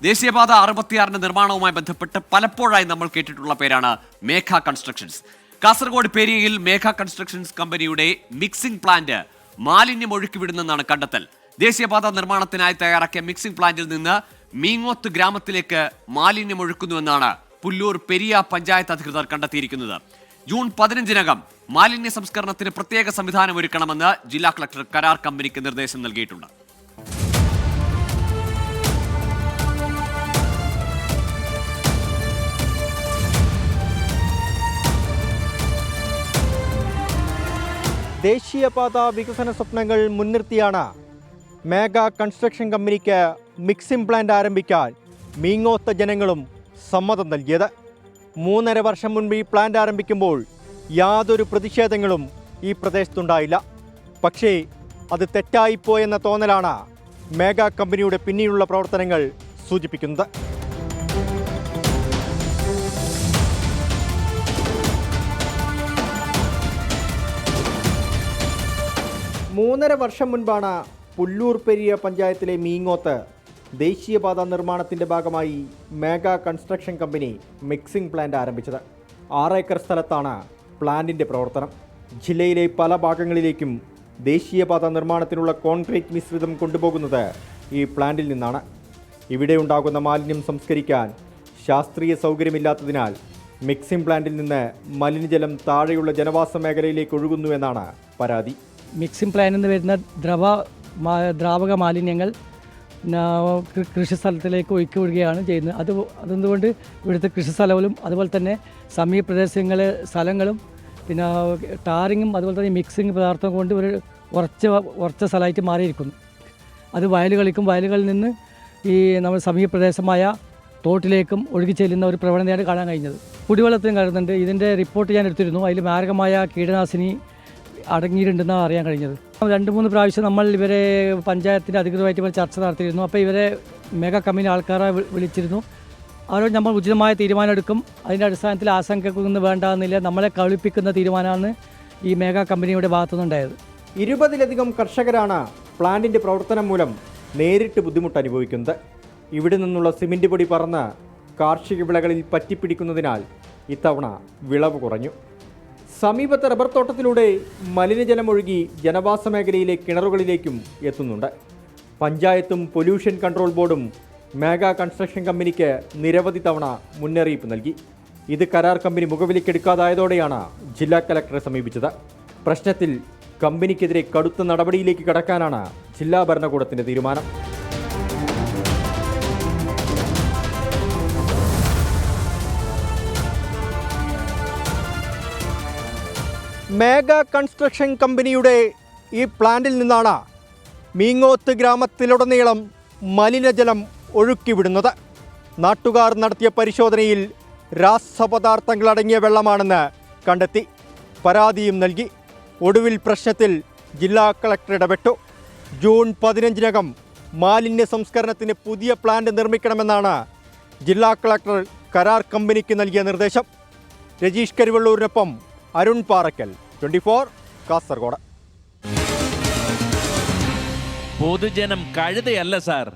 ദേശീയപാത 66 നിർമ്മാണവുമായി ബന്ധപ്പെട്ട് പലപ്പോഴായി നമ്മൾ കേട്ടിട്ടുള്ള പേരാണ് മേഘ കൺസ്ട്രക്ഷൻസ്. കാസർഗോഡ് പേരിയയിൽ മേഘ കൺസ്ട്രക്ഷൻസ് കമ്പനിയുടെ മിക്സിംഗ് പ്ലാന്റ് മാലിന്യം ഒഴുക്കിവിടുന്നെന്നാണ് കണ്ടെത്തൽ. ദേശീയപാത നിർമ്മാണത്തിനായി തയ്യാറാക്കിയ മിക്സിംഗ് പ്ലാന്റിൽ നിന്ന് മീങ്ങോത്ത് ഗ്രാമത്തിലേക്ക് മാലിന്യം ഒഴുക്കുന്നുവെന്നാണ് പുല്ലൂർ പെരിയ പഞ്ചായത്ത് അധികൃതർ കണ്ടെത്തിയിരിക്കുന്നത്. ജൂൺ 15-നകം മാലിന്യ സംസ്കരണത്തിന് പ്രത്യേക സംവിധാനം ഒരുക്കണമെന്ന് ജില്ലാ കളക്ടർ കരാർ കമ്പനിക്ക് നിർദ്ദേശം നൽകിയിട്ടുണ്ട്. ദേശീയപാത വികസന സ്വപ്നങ്ങൾ മുൻനിർത്തിയാണ് മേഘ കൺസ്ട്രക്ഷൻ കമ്പനിക്ക് മിക്സിംഗ് പ്ലാന്റ് ആരംഭിക്കാൻ മീങ്ങോത്ത ജനങ്ങളും സമ്മതം നൽകിയത്. 3.5 വർഷം മുൻപ് ഈ പ്ലാന്റ് ആരംഭിക്കുമ്പോൾ യാതൊരു പ്രതിഷേധങ്ങളും ഈ പ്രദേശത്തുണ്ടായില്ല. പക്ഷേ അത് തെറ്റായിപ്പോയെന്ന തോന്നലാണ് മേഘ കമ്പനിയുടെ പിന്നീടുള്ള പ്രവർത്തനങ്ങൾ സൂചിപ്പിക്കുന്നത്. മൂന്നര വർഷം മുൻപാണ് പുല്ലൂർ പെരിയ പഞ്ചായത്തിലെ മീങ്ങോത്ത് ദേശീയപാത നിർമ്മാണത്തിൻ്റെ ഭാഗമായി മേഘ കൺസ്ട്രക്ഷൻ കമ്പനി മിക്സിംഗ് പ്ലാന്റ് ആരംഭിച്ചത്. 6 ഏക്കർ സ്ഥലത്താണ് പ്ലാന്റിൻ്റെ പ്രവർത്തനം. ജില്ലയിലെ പല ഭാഗങ്ങളിലേക്കും ദേശീയപാത നിർമ്മാണത്തിനുള്ള കോൺക്രീറ്റ് മിശ്രിതം കൊണ്ടുപോകുന്നത് ഈ പ്ലാന്റിൽ നിന്നാണ്. ഇവിടെ ഉണ്ടാകുന്ന മാലിന്യം സംസ്കരിക്കാൻ ശാസ്ത്രീയ സൗകര്യമില്ലാത്തതിനാൽ മിക്സിംഗ് പ്ലാന്റിൽ നിന്ന് മലിനജലം താഴെയുള്ള ജനവാസ മേഖലയിലേക്ക് ഒഴുകുന്നുവെന്നാണ് പരാതി. മിക്സിംഗ് പ്ലാന്റിൽ നിന്ന് വരുന്ന ദ്രാവക മാലിന്യങ്ങൾ കൃഷിസ്ഥലത്തിലേക്ക് ഒഴുക്കി വിടുകയാണ് ചെയ്യുന്നത്. അതുകൊണ്ട് ഇവിടുത്തെ കൃഷിസ്ഥലവും അതുപോലെ തന്നെ സമീപ പ്രദേശങ്ങളിലെ സ്ഥലങ്ങളും പിന്നെ ടാറിങ്ങും അതുപോലെ തന്നെ മിക്സിംഗ് പദാർത്ഥം കൊണ്ട് ഒരു ഉറച്ച സ്ഥലമായിട്ട് മാറിയിരിക്കുന്നു. അത് വയലുകളിൽ നിന്ന് ഈ നമ്മൾ സമീപ പ്രദേശമായ തോട്ടിലേക്കും ഒഴുകി ചെല്ലുന്ന ഒരു പ്രവണതയാണ് കാണാൻ കഴിഞ്ഞത്. കുടിവെള്ളത്തിനും കരുതുന്നുണ്ട്. ഇതിൻ്റെ റിപ്പോർട്ട് ഞാൻ എടുത്തിരുന്നു. അതിൽ മാരകമായ കീടനാശിനി അടങ്ങിയിട്ടുണ്ടെന്നാണ് അറിയാൻ കഴിഞ്ഞത്. 2-3 പ്രാവശ്യം നമ്മൾ ഇവരെ പഞ്ചായത്തിൻ്റെ അധികൃതമായിട്ട് ചർച്ച നടത്തിയിരുന്നു. അപ്പോൾ ഇവരെ മെഗാ കമ്പനി ആൾക്കാരെ വിളിച്ചിരുന്നു. അവരോട് നമ്മൾ ഉചിതമായ തീരുമാനം എടുക്കും. അതിൻ്റെ അടിസ്ഥാനത്തിൽ ആശങ്കക്കൊന്നും വേണ്ടാന്നില്ല. നമ്മളെ കളിപ്പിക്കുന്ന തീരുമാനമാണ് ഈ മെഗാ കമ്പനിയുടെ ഭാഗത്തുനിന്നുണ്ടായത്. 20-ലധികം കർഷകരാണ് പ്ലാന്റിൻ്റെ പ്രവർത്തനം മൂലം നേരിട്ട് ബുദ്ധിമുട്ട് അനുഭവിക്കുന്നത്. ഇവിടെ നിന്നുള്ള സിമൻറ്റ് പൊടി പറന്ന് കാർഷിക വിളകളിൽ പറ്റിപ്പിടിക്കുന്നതിനാൽ ഇത്തവണ വിളവ് കുറഞ്ഞു. സമീപത്തെ റബ്ബർ തോട്ടത്തിലൂടെ മലിനജലം ഒഴുകി ജനവാസ മേഖലയിലെ കിണറുകളിലേക്കും എത്തുന്നുണ്ട്. പഞ്ചായത്തും പൊല്യൂഷൻ കൺട്രോൾ ബോർഡും മേഘ കൺസ്ട്രക്ഷൻ കമ്പനിക്ക് നിരവധി തവണ മുന്നറിയിപ്പ് നൽകി. ഇത് കരാർ കമ്പനി മുഖവിലക്കെടുക്കാതായതോടെയാണ് ജില്ലാ കലക്ടറെ സമീപിച്ചത്. പ്രശ്നത്തിൽ കമ്പനിക്കെതിരെ കടുത്ത നടപടിയിലേക്ക് കടക്കാനാണ് ജില്ലാ ഭരണകൂടത്തിൻ്റെ തീരുമാനം. മേഘ കൺസ്ട്രക്ഷൻ കമ്പനിയുടെ ഈ പ്ലാന്റിൽ നിന്നാണ് മീങ്ങോത്ത് ഗ്രാമത്തിലുടനീളം മലിനജലം ഒഴുക്കിവിടുന്നത്. നാട്ടുകാർ നടത്തിയ പരിശോധനയിൽ രാസപദാർത്ഥങ്ങളടങ്ങിയ വെള്ളമാണെന്ന് കണ്ടെത്തി. പരാതിയും നൽകി. ഒടുവിൽ പ്രശ്നത്തിൽ ജില്ലാ കളക്ടർ ഇടപെട്ടു. ജൂൺ 15-നകം മാലിന്യ സംസ്കരണത്തിന് പുതിയ പ്ലാന്റ് നിർമ്മിക്കണമെന്നാണ് ജില്ലാ കളക്ടർ കരാർ കമ്പനിക്ക് നൽകിയ നിർദ്ദേശം. രജീഷ് കരിവള്ളൂരിനൊപ്പം അരുൺ പാറക്കൽ, 24 കാസർഗോഡ്. പൊതുജനം കഴുതയല്ല സാർ.